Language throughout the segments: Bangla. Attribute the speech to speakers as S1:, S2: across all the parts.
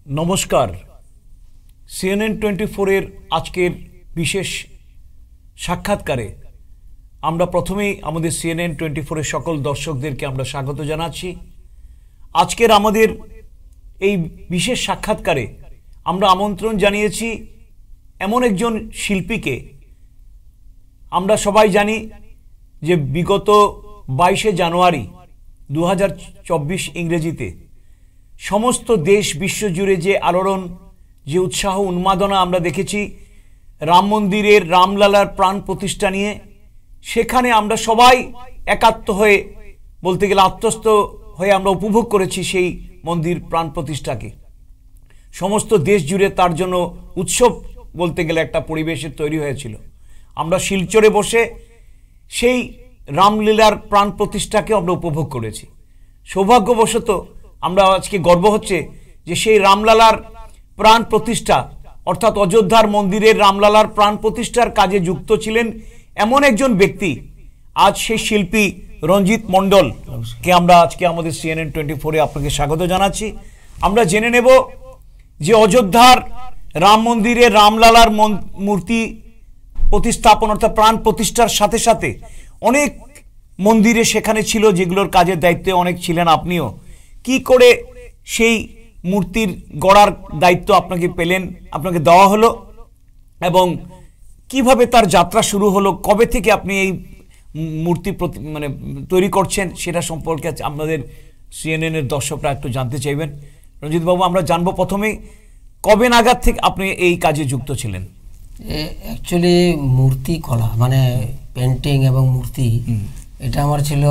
S1: नमस्कार CNN 24 आजकेर विशेष साक्षात्कारे आमरा प्रथमेई आमादेर CNN 24 सकल दर्शकदेरके आमरा स्वागत जानाच्छि। आजकेर आमादेर एई विशेष साक्षात्कारे आमरा आमंत्रण जानिয়েছি एमन एकजन शिल्पीके। आमरा सबाई जानी जे विगत 22 জানুয়ারি 2024 इंग्रेजीते समस्त देश विश्व जुड़े जे आलोड़न जे उत्साह उन्मादना आमरा देखेছি राम मंदिरेर रामलालार प्राण प्रतिष्ठा निये सेखाने आमरा सबाई एकात्म हये बोलते गेले आत्मस्थ हये आमरा उपभोग करेছি सेई मंदिर प्राण प्रतिष्ठाके। समस्त देश जुड़े तार जन्य उत्सव बोलते गेले एकटा परिवेशेर तैरी हयेछिलो। आमरा शिलचरे बसे सेई रामलीलार प्राण प्रतिष्ठाके आमरा उपभोग करेছি। सौभाग्यवशत আমরা আজকে গর্ব হচ্ছে যে সেই রামলালার প্রাণ প্রতিষ্ঠা অর্থাৎ অযোধ্যার মন্দিরের রামলালার প্রাণ প্রতিষ্ঠার কাজে যুক্ত ছিলেন এমন একজন ব্যক্তি আজ সেই শিল্পী রঞ্জিত মণ্ডল কে আমরা আজকে আমাদের CNN 24 এ আপনাকে স্বাগত জানাচ্ছি। আমরা জেনে নেব যে অযোধ্যার রাম মন্দিরে রামলালার মূর্তি প্রতিস্থাপন অর্থাৎ প্রাণ প্রতিষ্ঠার সাথে সাথে অনেক মন্দিরে সেখানে ছিল যেগুলোর কাজের দায়িত্বে অনেক ছিলেন আপনিও। কি করে সেই মূর্তির গড়ার দায়িত্ব আপনাকে পেলেন আপনাকে দেওয়া হলো এবং কিভাবে তার যাত্রা শুরু হলো কবে থেকে আপনি এই মূর্তি মানে তৈরি করছেন সেটা সম্পর্কে আমাদের CNN এর দর্শকরা একটু জানতে চাইবেন। রঞ্জিত বাবু আমরা জানবো প্রথমেই কবে নাগাদ থেকে আপনি এই কাজে যুক্ত ছিলেন?
S2: অ্যাকচুয়ালি মূর্তি কলা মানে পেন্টিং এবং মূর্তি এটা আমার ছিল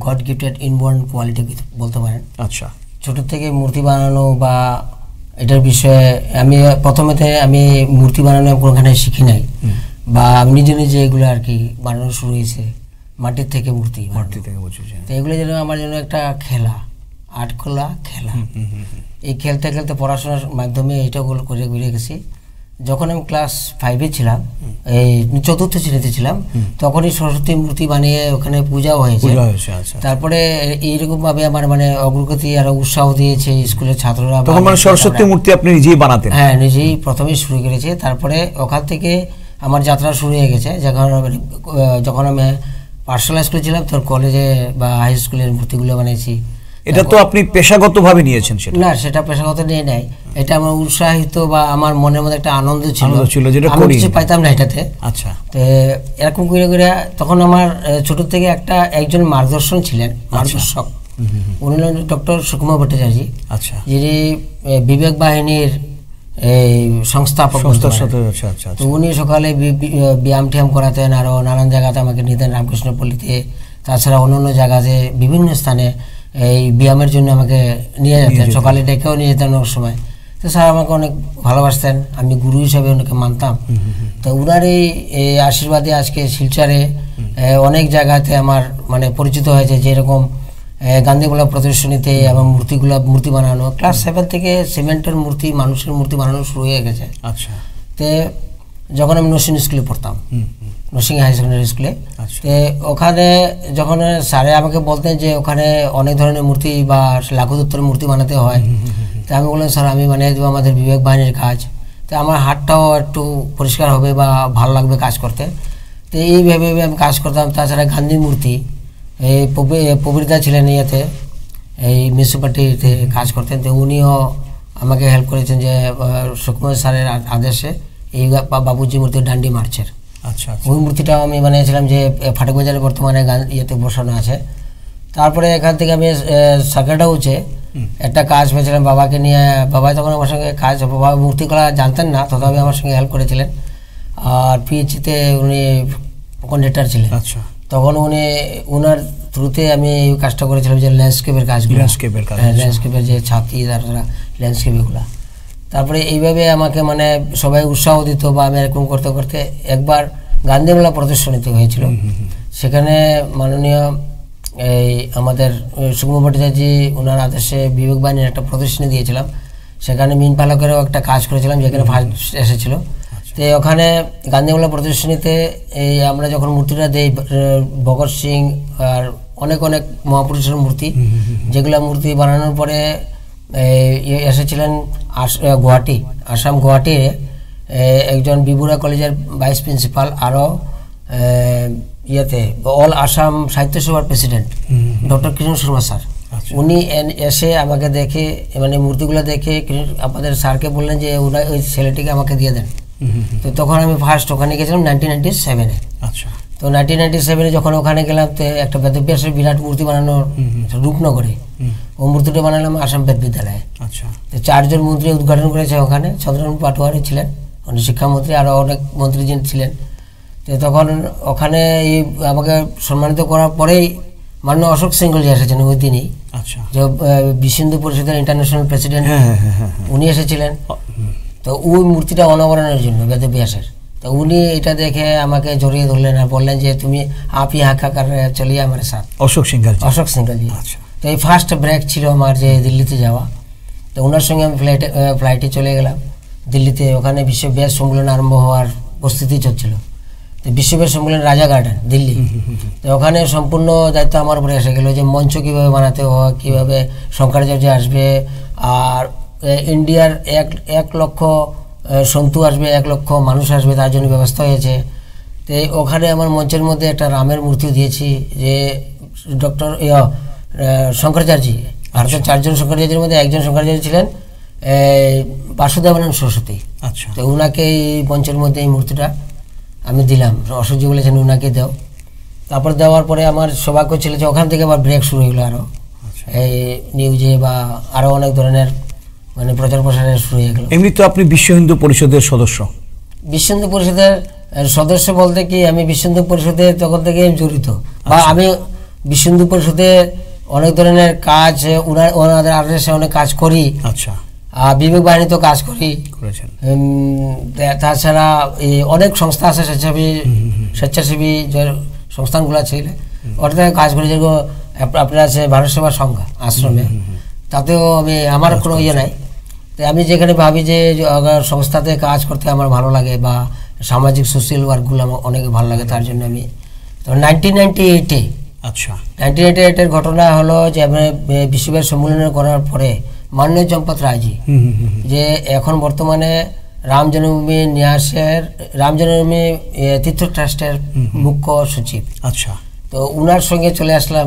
S2: গড গিফটেড ইনবর্ন কোয়ালিটি বলতে পারেন। আচ্ছা, ছোট থেকে মূর্তি বানানো বা এটার বিষয়ে আমি প্রথমেতে আমি মূর্তি বানানো কোনোখানে শিখি নাই বা আমি নিজে নিজে এগুলো আর কি বানানো শুরু হয়েছে মাটির থেকে মূর্তি বুঝেছি। তো এগুলো যেন আমার জন্য একটা খেলা আর্ট খোলা খেলা। এই খেলতে খেলতে পড়াশোনার মাধ্যমে এইটাগুলো করে ঘুরে গেছি। যখন আমি ক্লাস 5 এ ছিলাম এই চতুর্থ শ্রেণীতে ছিলাম তখনই সরস্বতী মূর্তি বানিয়ে ওখানে পূজাও হয়েছে। তারপরে এইরকম ভাবে আমার মানে অগ্রগতি আর উৎসাহ দিয়েছে স্কুলের ছাত্ররা।
S1: তখন মানে সরস্বতী মূর্তি আপনি নিজেই বানাতেন?
S2: হ্যাঁ, নিজেই প্রথমে শুরু করেছি। তারপরে ওখান থেকে আমার যাত্রা শুরু হয়ে গেছে। যখন আমি পাঠশালা স্কুলে ছিলাম তখন কলেজে বা হাই স্কুলের মূর্তিগুলো বানিয়েছি।
S1: এটা তো আপনি পেশাগতভাবে নিয়েছেন? সেটা না,
S2: সেটা পেশাগত নিয়ে নাই। এটা আমার উৎসাহিত বা আমার মনের মধ্যে একটা আনন্দ ছিল যেটা আমি কিছু পাইতাম না এটাতে। আচ্ছা, তো এরকম করে করে তখন আমার ছোট থেকে একজন মার্গদর্শন ছিলেন, মার্গদর্শক। উনি হলেন ডক্টর সুকুমার ভট্টাচার্য। আচ্ছা, যিনি বিবেক বাহিনীর এই সংস্থাপক। তো উনি সকালে ব্যায়াম ট্যায়াম করাতেন, আরো নানান জায়গাতে আমাকে নিতেন, রামকৃষ্ণ পল্লীতে, তাছাড়া অন্যান্য জায়গাতে বিভিন্ন স্থানে এই ব্যায়ামের জন্য আমাকে নিয়ে যেতেন। সকালে ডেকেও নিয়ে যেতেন অনেক সময়। তো স্যার আমাকে অনেক ভালোবাসতেন, আমি গুরু হিসাবে ওনাকে মানতাম। তো উনার এই আশীর্বাদে আজকে শিলচরে অনেক জায়গাতে আমার মানে পরিচিত হয়েছে। যেরকম গান্ধীগুলা প্রদর্শনীতে এবং মূর্তি বানানো ক্লাস 7 থেকে সিমেন্টের মূর্তি মানুষের মূর্তি বানানো শুরু হয়ে গেছে। আচ্ছা, তো যখন আমি নরসিংহ স্কুলে পড়তাম, নরসিংহ হাই সেকেন্ডারি স্কুলে, তো ওখানে যখন স্যারে আমাকে বলতেন যে ওখানে অনেক ধরনের মূর্তি বা লাঘুদত্তের মূর্তি বানাতে হয়, তো আমি বললাম স্যার আমি বানিয়ে দেবো আমাদের বিবেক বাহিনীর কাজ। তো আমার হাতটাও একটু পরিষ্কার হবে বা ভালো লাগবে কাজ করতে। তো এইভাবে আমি কাজ করতাম। তাছাড়া গান্ধী মূর্তি এই প্রবীরদা ছিলেন ইয়েতে এই মিউনিসিপ্যালিটিতে কাজ করতেন। তো উনিও আমাকে হেল্প করেছেন যে সুকুমার স্যারের আদেশে এই বাবুজি মূর্তি ডান্ডি মার্চের। আচ্ছা, ওই মূর্তিটাও আমি বানিয়েছিলাম যে ফাটক বাজারে বর্তমানে ইয়েতে বসানো আছে। তারপরে এখান থেকে আমি সার্কেট হাউসে একটা কাজ পেয়েছিলাম বাবাকে নিয়ে। বাবা তখন আমার সঙ্গে বাবা মূর্তি করা জানতেন না, তথাপি আমার সঙ্গে হেল্প করেছিলেন। আর পিএইচিতে উনি কন্ডাক্টর ছিলেন। আচ্ছা, তখন উনার থ্রুতে আমি এই কাজটা করেছিলাম যে ল্যান্ডস্কেপের কাজগুলো, ল্যান্ডস্কেপের যে ছাতি তারা ল্যান্ডস্কেপগুলো। তারপরে এইভাবে আমাকে মানে সবাই উৎসাহ দিত বা আমি এরকম করতে করতে একবার গান্ধীমেলা প্রদর্শনীতে হয়েছিল। সেখানে মাননীয় এই আমাদের সুকুমার ভট্টাচার্য ওনার আদেশে বিবেক বাহিনীর একটা প্রদর্শনী দিয়েছিলাম। সেখানে মিন পালকেরও একটা কাজ করেছিলাম যেখানে ফার্স্ট এসেছিল। তো ওখানে গান্ধীমেলা প্রদর্শনীতে এই আমরা যখন মূর্তিটা দিই ভগৎ সিং আর অনেক অনেক মহাপুরুষের মূর্তি, যেগুলো মূর্তি বানানোর পরে এসেছিলেন গুয়াহাটি, আসাম গুয়াহাটি একজন বিবুরা কলেজের ভাইস প্রিন্সিপাল, আরও ইয়েতে অল আসাম সাহিত্য সভার প্রেসিডেন্ট ডক্টর কিরণ শর্মা স্যার, উনি এসে আমাকে দেখে মানে মূর্তিগুলো দেখে আমাদের স্যারকে বললেন যে ওই ছেলেটিকে আমাকে দিয়ে দেন। তো তখন আমি ফার্স্ট ওখানে গেছিলাম 1997-এ। আচ্ছা, তো 1997-এ যখন ওখানে গেলাম তো একটা বেদব্যাসের বিরাট মূর্তি বানানোর রূপনগরে, ও মূর্তিটা বানালাম আসাম বেদ বিদ্যালয়ে। আচ্ছা, তো 4 জন মন্ত্রী উদ্ঘাটন করেছে ওখানে, চন্দ্রমোহন পাটোয়ারি ছিলেন উনি শিক্ষামন্ত্রী, আরও অনেক মন্ত্রী ছিলেন। তো তখন ওখানে আমাকে সম্মানিত করার পরেই মাননীয় অশোক সিংহলজি এসেছেন ওই দিনই। আচ্ছা, যে বিশ্ব হিন্দু পরিষদের ইন্টারন্যাশনাল প্রেসিডেন্ট উনি এসেছিলেন। তো ওই মূর্তিটা অনাবরণের জন্য বেদব্যাসের, তো উনি এটা দেখে আমাকে জড়িয়ে ধরলেন আর বললেন যে তুমি আপ ইহা কা কর চলিয়ে আমার সাথ। অশোক সিংহলজি। আচ্ছা, তো এই ফার্স্ট ব্রেক ছিল আমার যে দিল্লিতে যাওয়া। তো ওনার সঙ্গে আমি ফ্লাইটে চলে গেলাম দিল্লিতে। ওখানে বিশ্ব ব্যাস সম্মেলন আরম্ভ হওয়ার প্রস্তুতি চলছিল। তো বিশ্ব ব্যাস সম্মেলন রাজা গার্ডেন দিল্লি। তো ওখানে সম্পূর্ণ দায়িত্ব আমার উপরে এসে গেল যে মঞ্চ কীভাবে বানাতে হয়, কীভাবে শঙ্করাচার্য আসবে, আর ইন্ডিয়ার 1 লক্ষ সন্তু আসবে, 1 লক্ষ মানুষ আসবে, তার জন্য ব্যবস্থা হয়েছে। তো ওখানে আমার মঞ্চের মধ্যে একটা রামের মূর্তি দিয়েছি যে ডক্টর শঙ্করাচার্য, ভারতের 4 জন শঙ্করাচার্যের মধ্যে একজন শঙ্করাচার্য ছিলেন বাসুদেবানন্দ সরস্বতী। আচ্ছা, তো ওনাকে এই মঞ্চের মধ্যে এই মূর্তিটা আমি দিলাম। অশোকজি বলেছেন ওনাকে দাও। তারপর দেওয়ার পরে আমার সৌভাগ্য ছিল যে ওখান থেকে আবার ব্রেক শুরু হয়ে গেলো, আরও এই নিউজে বা আরও অনেক ধরনের মানে প্রচার প্রসারে শুরু হয়ে গেল।
S1: এমনি তো আপনি বিশ্ব হিন্দু পরিষদের সদস্য।
S2: বিশ্ব হিন্দু পরিষদের সদস্য বলতে কি আমি বিশ্ব হিন্দু পরিষদে তখন থেকে জড়িত, বা আমি বিশ্ব হিন্দু পরিষদে অনেক ধরনের কাজ ওনাদের আদেশে অনেক কাজ করি। আচ্ছা, বিবেক বাহিনীতে কাজ করি, তাছাড়া অনেক সংস্থা আছে স্বেচ্ছাসেবী যে সংস্থানগুলো ছিল ওটাতে কাজ করি, যেগুলো আপনার আছে ভারত সেবা সংঘ আশ্রমে, তাতেও আমি আমার কোনো ইয়ে নাই। তো আমি যেখানে ভাবি যে সংস্থাতে কাজ করতে আমার ভালো লাগে বা সামাজিক সোশ্যাল ওয়ার্কগুলো আমার অনেক ভালো লাগে, তার জন্য আমি তো 1998-এ আচ্ছা 1998-এর ঘটনা হলো যে আমি বিশ্বব্যাস সম্মেলন করার পরে মাননীয় চম্পত রায়জি যে এখন বর্তমানে রাম জন্মভূমি ন্যাসের রাম জন্মভূমি তীর্থ ট্রাস্টের মুখ্য সচিব। আচ্ছা, তো উনার সঙ্গে চলে আসলাম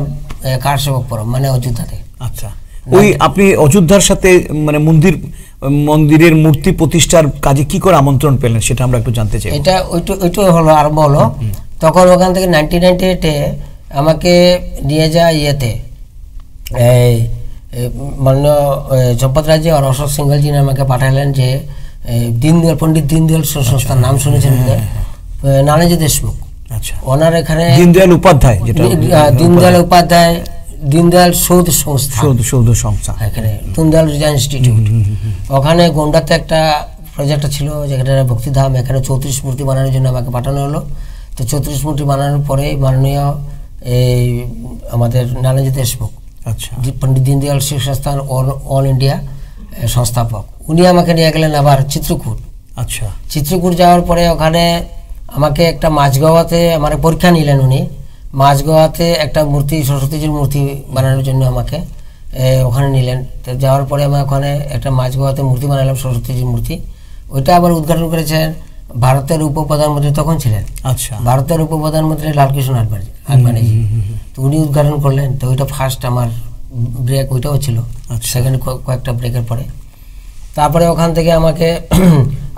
S2: কার সেবক পরম মানে অযোধ্যাতে। আচ্ছা,
S1: ওই আপনি অযোধ্যার সাথে মানে মন্দিরের মূর্তি প্রতিষ্ঠার কাজে কি করে আমন্ত্রণ পেলেন সেটা আমরা একটু জানতে চাই।
S2: এটা ওইটাই হলো আরম্ভ হলো। তখন ওখান থেকে 1998-এ আমাকে নিয়ে যায় ইয়েতে মাননীয় চম্পত রায়জি আর অশোক সিংহলজি আমাকে পাঠালেন যে দীনদয়াল পণ্ডিত দীনদয়াল সংস্থার নাম শুনেছেন নানাজি দেশমুখ। আচ্ছা, ওনার এখানে
S1: দীনদয়াল উপাধ্যায়
S2: দীনদয়াল সৌধ সংস্থা এখানে দীনদয়াল ইনস্টিটিউট, ওখানে গোন্ডাতে একটা প্রজেক্ট ছিল যেখানে ভক্তিধাম, এখানে 34 মূর্তি বানানোর জন্য আমাকে পাঠানো হলো। তো 34 মূর্তি বানানোর পরে মাননীয় আমাদের নানাজি দেশমুখ আচ্ছা পণ্ডিত দীনদয়াল শিক্ষাস্থান অল ইন্ডিয়া সংস্থাপক, উনি আমাকে নিয়ে গেলেন আবার চিত্রকূট। আচ্ছা, চিত্রকূট যাওয়ার পরে ওখানে আমাকে একটা মাঝগাওয়াতে আমার পরীক্ষা নিলেন উনি। মাঝগাওয়াতে একটা মূর্তি সরস্বতীজির মূর্তি বানানোর জন্য আমাকে ওখানে নিলেন। তো যাওয়ার পরে আমি ওখানে একটা মাঝগাওয়াতে মূর্তি বানালাম সরস্বতীজির মূর্তি। ওইটা আবার উদ্ঘাটন করেছেন ভারতের উপপ্রধানমন্ত্রী তখন ছিলেন। আচ্ছা, ভারতের উপপ্রধানমন্ত্রী লালকৃষ্ণ আডবাণীজি, তো উনি উদ্ঘাটন করলেন। তো ওইটা ফার্স্ট আমার ব্রেক ওইটাও ছিল। সেখানে কয়েকটা ব্রেকের পরে তারপরে ওখান থেকে আমাকে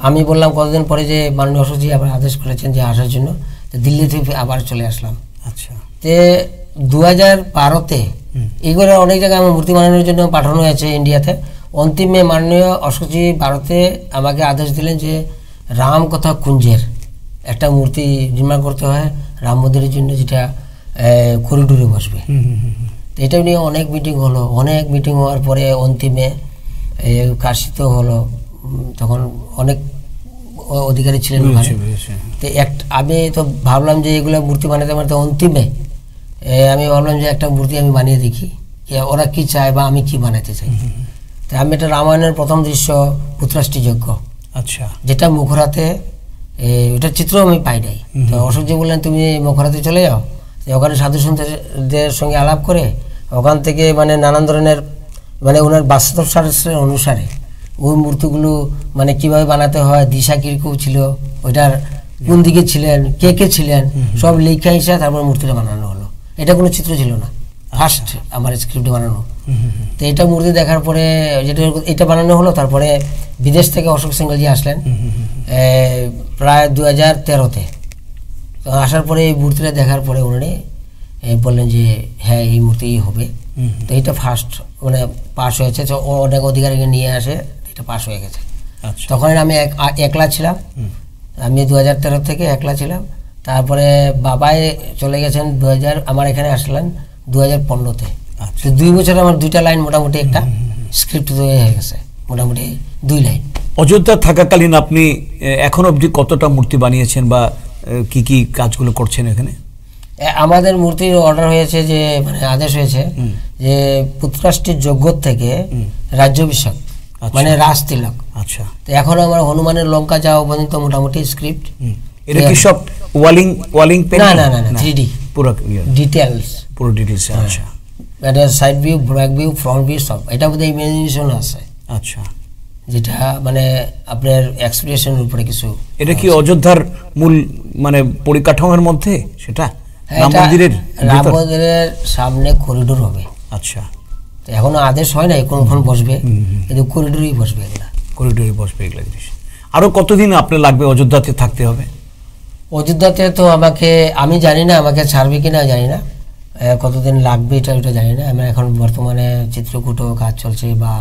S2: আমি বললাম কতদিন পরে যে মাননীয় অশোকজি আবার আদেশ করেছেন যে আসার জন্য, তো দিল্লি থেকে আবার চলে আসলাম। আচ্ছা, তে 2012-তে এইগুলো অনেক জায়গায় আমার মূর্তি বানানোর জন্য পাঠানো হয়েছে ইন্ডিয়াতে। অন্তিমে মাননীয় অশোকজি ভারতে আমাকে আদেশ দিলেন যে রাম কথা কুঞ্জের একটা মূর্তি নির্মাণ করতে হয় রাম মন্দিরের জন্য, যেটা করিডোরে বসবে। এটা নিয়ে অনেক মিটিং হলো। অনেক মিটিং হওয়ার পরে অন্তিমে কাশিতে হলো, তখন অনেক অধিকারী ছিলেন। তো আমি তো ভাবলাম যে এগুলো মূর্তি বানাতে বানাতে অন্তিমে আমি ভাবলাম যে একটা মূর্তি আমি বানিয়ে দেখি ওরা কি চায় বা আমি কি বানাতে চাই। তো আমি এটা রামায়ণের প্রথম দৃশ্য পুত্রাষ্টি যজ্ঞ, আচ্ছা, যেটা মুখরাতে ওটার চিত্র আমি পাই নাই। তো অশোকজি বললেন তুমি মুখরাতে চলে যাও, ওখানে সাধু সন্তদের সঙ্গে আলাপ করে ওখান থেকে মানে নানান ধরনের মানে ওনার বাস্তব শাস্ত্রের অনুসারে ওই মূর্তিগুলো মানে কিভাবে বানাতে হয়, দিশা কিরকম ছিল, ওইটার কোন দিকে ছিলেন, কে কে ছিলেন, সব লেখা হিসাবে তারপর মূর্তিটা বানানো হলো। এটা কোনো চিত্র ছিল না, ফার্স্ট আমার স্ক্রিপ্টে বানানো। তো এটা মূর্তি দেখার পরে যেটা এটা বানানো হলো, তারপরে বিদেশ থেকে অশোক সিংহলজি আসলেন প্রায় 2013-তে। তো আসার পরে এই মূর্তিটা দেখার পরে উনি বললেন যে হ্যাঁ এই মূর্তি হবে। তো এটা ফার্স্ট মানে পাস হয়েছে, তো অনেক অধিকারীকে নিয়ে আসে, এটা পাস হয়ে গেছে। তখন আমি একলা ছিলাম, আমি 2013 থেকে একলা ছিলাম। তারপরে বাবাই চলে গেছেন আমার এখানে আসলেন 2015-তে। তো 2 বছর আমার 2টা লাইন মোটামুটি একটা স্ক্রিপ্ট তৈরি হয়ে গেছে, মোটামুটি 2 লাইন।
S1: অযোধ্যা থাকাকালীন আপনি এখন অবধি কতটা মূর্তি বানিয়েছেন বা কি কি কাজগুলো করছেন এখানে?
S2: আমাদের মূর্তির অর্ডার হয়েছে, যে মানে আদেশ হয়েছে যে পুত্রাষ্টির যজ্ঞ থেকে রাজ্যাভিষেক মানে রাজ তিলক।
S1: আচ্ছা,
S2: তো এখন আমার হনুমানের লঙ্কা যাওয়া পর্যন্ত মোটামুটি স্ক্রিপ্ট।
S1: এটা কি সব ওয়ালিং পেন?
S2: না না না, 3D পুরো ডিটেইলস,
S1: পুরো ডিটেইলস। আচ্ছা,
S2: এটা side view, back view, front view সব। এটা বোধহয় ইমাজিনেশন আছে।
S1: আচ্ছা,
S2: যেটা মানে আপনার এক্সপ্রেশনের উপরে কিছু।
S1: এটা কি অযোধ্যার মূল মানে পরিকাঠামোর মধ্যে সেটা? রাম মন্দিরের
S2: সামনে করিডোর হবে।
S1: আচ্ছা,
S2: তো এখনো আদেশ হয় না কোনক্ষণ বসবে, কিন্তু করিডোরেই বসবে এগুলা,
S1: করিডোরে বসবে এগুলা জিনিস। আরো কতদিন আপনার লাগবে অযোধ্যাতে থাকতে হবে?
S2: অযোধ্যাতে তো আমি জানি না আমাকে ছাড়বে কিনা জানি না, কতদিন লাগবে এটা জানি না। আমার এখন বর্তমানে চিত্রকূটও কাজ চলছে, বা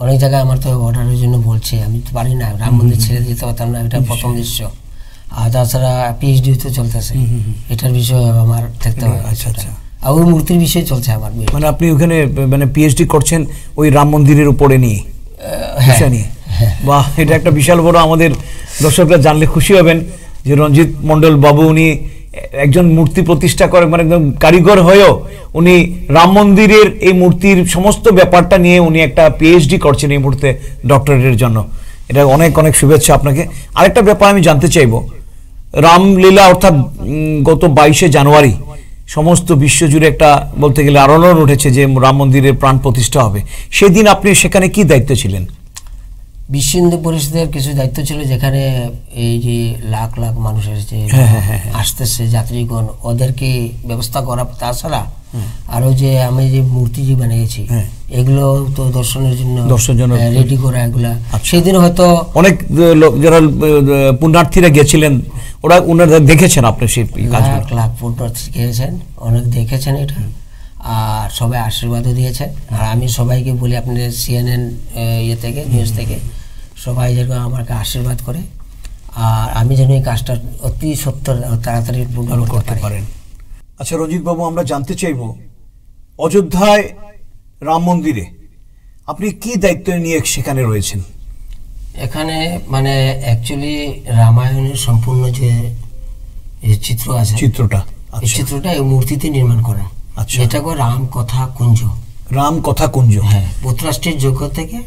S2: অনেক জায়গায় আমার তো অর্ডারের জন্য বলছে, আমি তো পারি না, রাম মন্দির ছেড়ে দিতে পারতাম না, এটা প্রথম দৃশ্য। আর তাছাড়া পিএইচডি তো চলতেছে, এটার বিষয়ে আমার থাকতে হবে।
S1: আচ্ছা আচ্ছা,
S2: আর ওই মূর্তির বিষয়ে চলছে আমার।
S1: মানে আপনি ওখানে মানে পিএইচডি করছেন ওই রাম মন্দিরের উপরে নিয়ে? বাহ, এটা একটা বিশাল বড়, আমাদের দর্শকরা জানলে খুশি হবেন যে রঞ্জিত মন্ডল বাবু উনি একজন মূর্তি প্রতিষ্ঠা করে, মানে একদম কারিগর হয়েও উনি রাম মন্দিরের এই মূর্তির সমস্ত ব্যাপারটা নিয়ে উনি একটা পিএইচডি করছেন এই মুহূর্তে ডক্টরেটের জন্য। এটা অনেক অনেক শুভেচ্ছা আপনাকে। আরেকটা ব্যাপার আমি জানতে চাইবো, রামলীলা অর্থাৎ গত 22শে জানুয়ারি সমস্ত বিশ্বজুড়ে একটা বলতে গেলে আলোড়ন উঠেছে যে রাম মন্দিরের প্রাণ প্রতিষ্ঠা হবে। সেদিন আপনি সেখানে কি দায়িত্ব ছিলেন?
S2: বিশ্ব হিন্দু পরিষদের কিছু দায়িত্ব ছিল, যেখানে এই যে লাখ লাখ মানুষ এসেছে, আসতেছে যাত্রীগণ, ওদেরকে ব্যবস্থা করা। তাছাড়া আরো যে আমি যে মূর্তি যে বানিয়েছি এগুলো তো দর্শনের জন্য রেডি করা এগুলা। সেদিন হয়তো অনেক
S1: লোক যারা পুণ্যার্থীরা গেছিলেন ওনারা দেখেছেন আপনি সেই
S2: লাখ লাখ পুণ্যার্থী গিয়েছেন, অনেক দেখেছেন এটা, আর সবাই আশীর্বাদও দিয়েছে। আর আমি সবাইকে বলি আপনাদের CNN থেকে নিউজ থেকে সবাই যেন আমাকে আশীর্বাদ করে, আর আমি যেন এই কাজটা অতি সত্তর তাড়াতাড়ি পূর্ণ করতে পারেন।
S1: আচ্ছা রঞ্জিত বাবু, আমরা জানতে চাইব অযোধ্যায় রাম মন্দিরে আপনি কি দায়িত্ব নিয়ে সেখানে রয়েছেন?
S2: এখানে মানে অ্যাকচুয়ালি রামায়ণের সম্পূর্ণ যে চিত্র আছে, এই চিত্রটা এই মূর্তিতে নির্মাণ করা। এটা করে রাম কথা কুঞ্জ।
S1: রাম কথা কুঞ্জ,
S2: হ্যাঁ, পুত্রাষ্টির যজ্ঞ থেকে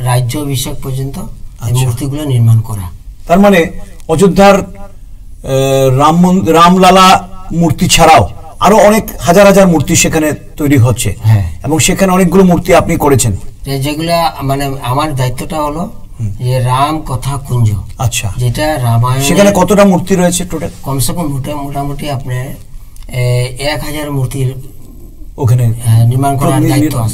S2: রাজ্য অভিষেক পর্যন্ত এই মূর্তিগুলো নির্মাণ করা।
S1: তার মানে অযোধ্যার রামলালা মূর্তি ছাড়াও আরো অনেক হাজার হাজার মূর্তি সেখানে তৈরি হচ্ছে, এবং সেখানে অনেকগুলো মূর্তি আপনি করেছেন,
S2: যেগুলা মানে আমার দায়িত্বটা হলো যে রাম কথা কুঞ্জ।
S1: আচ্ছা,
S2: যেটা রামায়ণ।
S1: সেখানে কতটা মূর্তি রয়েছে টোটাল?
S2: কমসে কম মোটামুটি আপনার 1000 মূর্তির
S1: ওখানে
S2: নির্মাণ করার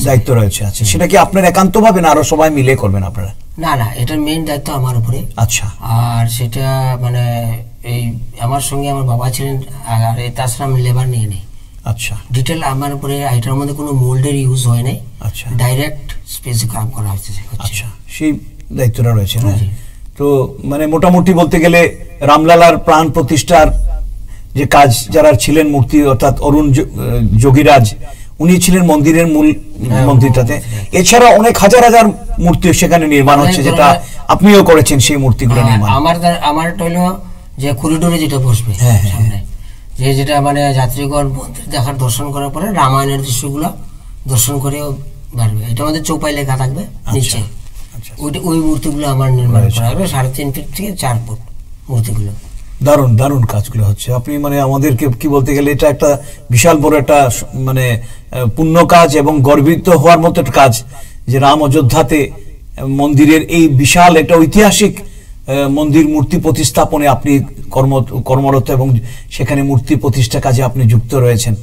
S1: দায়িত্ব রয়েছে। আচ্ছা, সেটা কি আপনার একান্ত ভাবে না আরো সবাই মিলে করবেন আপনারা?
S2: না না, এটার মেইন দায়িত্ব আমার উপরে।
S1: আচ্ছা,
S2: আর সেটা মানে এই আমার সঙ্গে আমার বাবা ছিলেন, আর তাছাড়া আমি লেবার নিয়ে নেই।
S1: আচ্ছা,
S2: ডিটেল আমার উপরে, এটার মধ্যে কোনো মোল্ডের ইউজ হয় নাই।
S1: আচ্ছা,
S2: ডাইরেক্ট স্পেসে কাম করা হচ্ছে।
S1: আচ্ছা, সেই দায়িত্বটা রয়েছে না? তো মানে মোটামুটি বলতে গেলে রামলালার প্রাণ প্রতিষ্ঠার যে কাজ যারা ছিলেন মূর্তি, অর্থাৎ অরুণ যোগীরাজ, উনি ছিলেন মন্দিরের মূল মন্দিরটাতে। এছাড়া অনেক হাজার হাজার মূর্তি সেখানে নির্মাণ হচ্ছে, যেটা আপনিও করেছেন সেই মূর্তিগুলো নির্মাণ।
S2: আমার হলো যে করিডোরে যেটা বসবে সামনে, যেটা মানে যাত্রীগণ মন্দির দেখার দর্শন করার পরে রামায়ণের দৃশ্যগুলো দর্শন করেও বাড়বে। এটা আমাদের চৌপাই লেখা থাকবে নিচে। ওই মূর্তিগুলো আমার নির্মাণ করা হবে 3.5 ফিট থেকে 4 ফুট মূর্তিগুলো।
S1: দারুণ দারুণ কাজগুলো হচ্ছে। আপনি মানে আমাদেরকে কি বলতে গেলে এটা একটা বিশাল বড় একটা মানে পুণ্য কাজ এবং গর্বিত হওয়ার মতো একটা কাজ, যে রাম অযোধ্যাতে মন্দিরের এই বিশাল একটা ঐতিহাসিক মন্দির মূর্তি প্রতিস্থাপনে আপনি কর্মরত এবং সেখানে মূর্তি প্রতিষ্ঠা কাজে আপনি যুক্ত রয়েছেন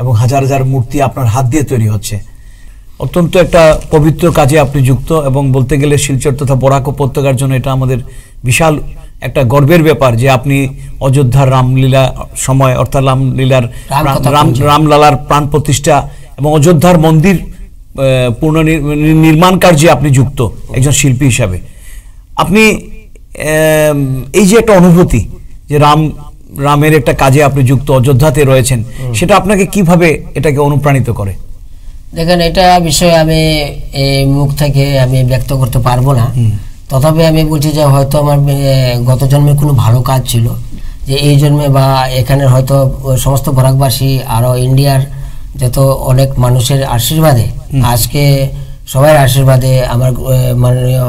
S1: এবং হাজার হাজার মূর্তি আপনার হাত দিয়ে তৈরি হচ্ছে। অত্যন্ত একটা পবিত্র কাজে আপনি যুক্ত এবং বলতে গেলে শিলচর তথা বরাক উপত্যকার জন্য এটা আমাদের বিশাল একটা গর্বের ব্যাপার যে আপনি অযোধ্যার রামলীলা সময় অর্থাৎ রামলালার প্রাণ প্রতিষ্ঠা এবং অযোধ্যার মন্দির নির্মাণ কার্যে আপনি যুক্ত একজন শিল্পী হিসাবে। আপনি এই যে একটা অনুভূতি যে রামের একটা কাজে আপনি যুক্ত অযোধ্যাতে রয়েছেন, সেটা আপনাকে কিভাবে এটাকে অনুপ্রাণিত করে?
S2: দেখেন, এটা বিষয়ে আমি মুখ থেকে আমি ব্যক্ত করতে পারবো না, তথাপি আমি বলছি যে হয়তো আমার গত জন্মে কোনো ভালো কাজ ছিল, যে এই জন্মে বা এখানের হয়তো সমস্ত বরাকবাসী আরও ইন্ডিয়ার যত অনেক মানুষের আশীর্বাদে, আজকে সবার আশীর্বাদে, আমার মাননীয়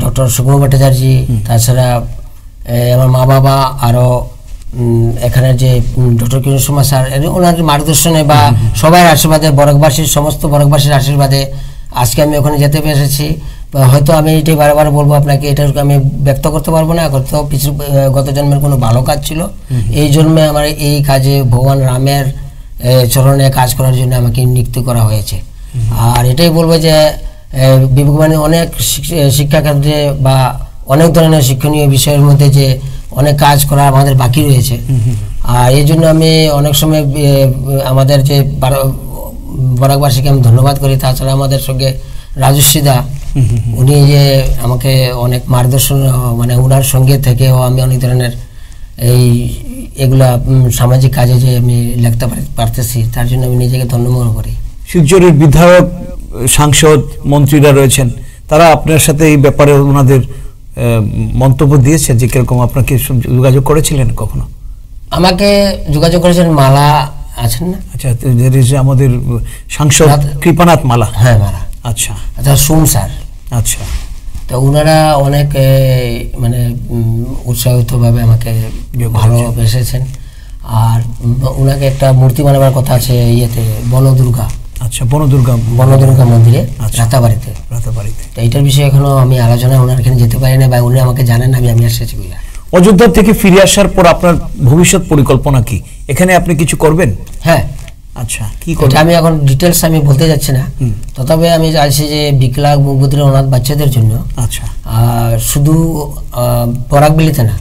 S2: ডক্টর সুকুমার ভট্টাচার্য, তাছাড়া আমার মা বাবা, আরও এখানের যে ডক্টর কিরণ কুমার স্যার, ওনার মার্গদর্শনে বা সবার আশীর্বাদে, বরাকবাসীর সমস্ত বরাকবাসীর আশীর্বাদে আজকে আমি ওখানে যেতে পেরেছি। হয়তো আমি এটাই বারবার বলবো আপনাকে, এটা আমি ব্যক্ত করতে পারবো না, গত জন্মের কোনো ভালো কাজ ছিল, এই জন্মে আমার এই কাজে ভগবান রামের চরণে কাজ করার জন্য আমাকে নিযুক্ত করা হয়েছে। আর এটাই বলবো যে বিবেকবাণী অনেক শিক্ষাক্ষেত্রে বা অনেক ধরনের শিক্ষণীয় বিষয়ের মধ্যে যে অনেক কাজ করা আমাদের বাকি রয়েছে। আর এই জন্য আমি অনেক সময় আমাদের যে বরাকবাসীকে আমি ধন্যবাদ করি। তাছাড়া আমাদের সঙ্গে রাজস্বীদা, উনি যে আমাকে অনেক মার্গদর্শন, মানে ওনার সঙ্গে থেকেও আমি অনেক ধরনের এগুলা সামাজিক কাজে যে আমি লিখতে পারতেছি, তার জন্য আমি নিজেকে ধন্য মনে করি।
S1: শিলচরের বিধায়ক, সাংসদ, মন্ত্রীরা রয়েছেন, তারা আপনার সাথে এই ব্যাপারে ওনাদের মন্তব্য দিয়েছে যে কিরকম আপনাকে যোগাযোগ করেছিলেন কখনো?
S2: আমাকে যোগাযোগ করেছেন মালা আছেন না?
S1: আচ্ছা, আমাদের সাংসদ কৃপানাথ মালা।
S2: হ্যাঁ, মালা।
S1: আচ্ছা
S2: আচ্ছা, সোম স্যার।
S1: আচ্ছা,
S2: তো ওনারা অনেক মানে উৎসাহিতভাবে আমাকে ভালোবেসেছেন। আর ওনাকে একটা মূর্তি বানাবার কথা আছে ইয়েতে, বনদুর্গা।
S1: আচ্ছা, বনদুর্গা
S2: মন্দিরে রাতাবাড়িতে। তো এইটার বিষয়ে এখনো আমি আলোচনা ওনার এখানে যেতে পারি না, বা উনি আমাকে জানেন আমি এসেছি।
S1: অযোধ্যা থেকে ফিরে আসার পর আপনার ভবিষ্যৎ পরিকল্পনা কি? এখানে আপনি কিছু করবেন?
S2: হ্যাঁ।
S1: আচ্ছা, কি করবেন?
S2: আমি এখন ডিটেলস আমি বলতে যাচ্ছি না, তবে আমি চাইছি যে বিকলাঙ্গ, মুখবধির, অনাথ বাচ্চাদের জন্য, আচ্ছা, শুধু বরাকবেলিতে না,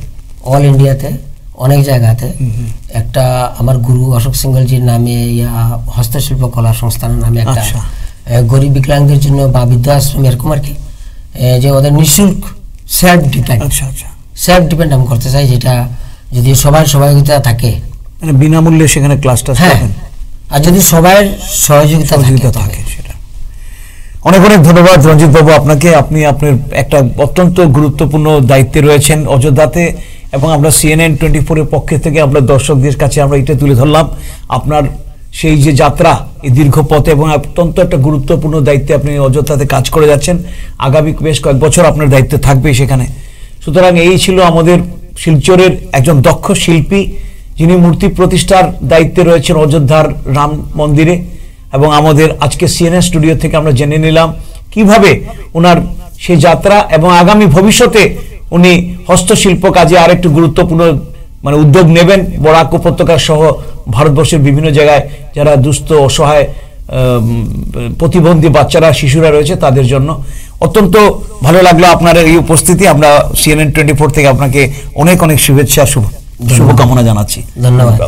S2: অল ইন্ডিয়াতে অনেক জায়গাতে একটা আমার গুরু অশোক সিংহলজির নামে হস্তশিল্প কলা সংস্থানের নামে একটা গরিব বিকলাঙ্গদের জন্য বা বৃদ্ধাশ্রম এরকম আর কি, যে ওদের নিঃশুল্ক সেলফ ডিপেন্ড আমি করতে চাই, যেটা যদি সবার সহযোগিতা থাকে,
S1: মানে বিনামূল্যে সেখানে ক্লাসটা।
S2: হ্যাঁ, আর যদি সবার সহযোগিতা থাকে
S1: সেটা। অনেক অনেক ধন্যবাদ রঞ্জিত বাবু আপনাকে। আপনি আপনার একটা অত্যন্ত গুরুত্বপূর্ণ দায়িত্বে রয়েছেন অযোধ্যাতে, এবং আমরা CNN 24 এর পক্ষ থেকে আমরা দর্শকদের কাছে আমরা এটা তুলে ধরলাম আপনার সেই যে যাত্রা, এই দীর্ঘ পথে, এবং অত্যন্ত একটা গুরুত্বপূর্ণ দায়িত্বে আপনি অযোধ্যাতে কাজ করে যাচ্ছেন। আগামী বেশ কয়েক বছর আপনার দায়িত্ব থাকবে সেখানে। সুতরাং এই ছিল আমাদের শিলচরের একজন দক্ষ শিল্পী, যিনি মূর্তি প্রতিষ্ঠার দায়িত্বে রয়েছেন অযোধ্যার রাম মন্দিরে। এবং আমাদের আজকে CNN স্টুডিও থেকে আমরা জেনে নিলাম কিভাবে ওনার সেই যাত্রা, এবং আগামী ভবিষ্যতে উনি হস্তশিল্প কাজে আরেকটু গুরুত্বপূর্ণ মানে উদ্যোগ নেবেন বরাক উপত্যকা সহ ভারতবর্ষের বিভিন্ন জায়গায় যারা দুস্থ, অসহায়, প্রতিবন্ধী বাচ্চারা, শিশুরা রয়েছে তাদের জন্য। অত্যন্ত ভালো লাগলো আপনার এই উপস্থিতি। আমরা CNN 24 থেকে আপনাকে অনেক অনেক শুভেচ্ছা, শুভকামনা জানাচ্ছি।
S2: ধন্যবাদ।